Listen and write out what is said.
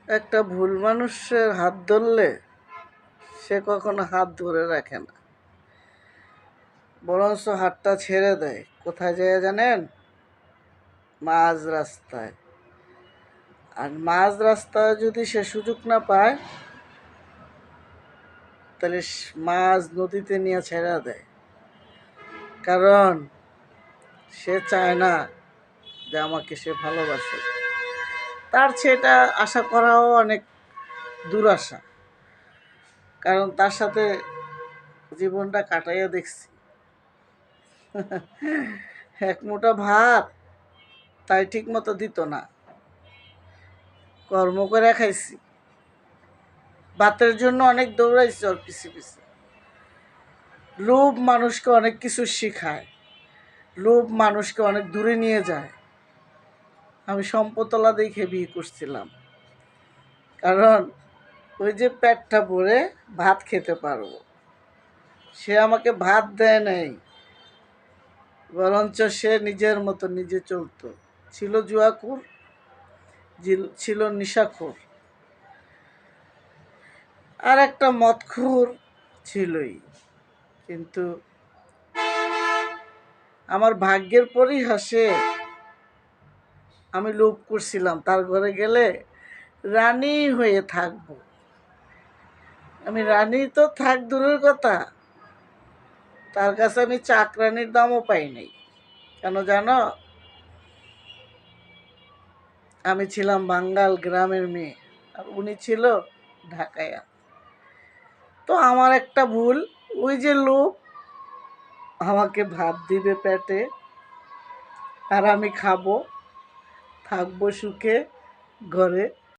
একটা ভুল মানুষের হাত ধরলে সে কখনো হাত ধরে রাখে না, বরঞ্চ হাতটা ছেড়ে দেয়। কোথায় যায় জানেন? মাঝ রাস্তায়। আর মাঝ রাস্তায় যদি সে সুযোগ না পায়, তাহলে মাঝ নদীতে নিয়ে ছেড়ে দেয়। কারণ সে চায় না যে আমাকে সে ভালোবাসে। তার সেটা আশা করাও অনেক দুরাশা, কারণ তার সাথে জীবনটা কাটাইয়া দেখছি। এক মুঠা ভাত তাই ঠিক মতো দিত না, কর্ম করে খাইছি। ভাতের জন্য অনেক দৌড়াইছি ওর পিছে পিছে। লোভ মানুষকে অনেক কিছু শিখায়, লোভ মানুষকে অনেক দূরে নিয়ে যায়। আমি সম্পতলা দেখে বিয়ে করছিলাম, কারণ ওই যে পেটটা ভরে ভাত খেতে পারবো। সে আমাকে ভাত দেয় নাই, বরঞ্চ সে নিজের মতো নিজে চলতো। ছিল জুয়াখোর, ছিল নেশাখোর, আর একটা মদখোর ছিলই। কিন্তু আমার ভাগ্যের পরিহাসে আমি লোভ করছিলাম তার ঘরে গেলে রানী হয়ে থাকবো। আমি রানী তো থাক দূরের কথা, তার কাছে আমি চাকরানির দামও পাই নাই। কেন জানো? আমি ছিলাম বাঙ্গাল গ্রামের মেয়ে, আর উনি ছিল ঢাকায়া। তো আমার একটা ভুল, ওই যে লোভ, আমাকে ভাত দিবে পেটে, আর আমি খাবো, থাকবো সুখে ঘরে।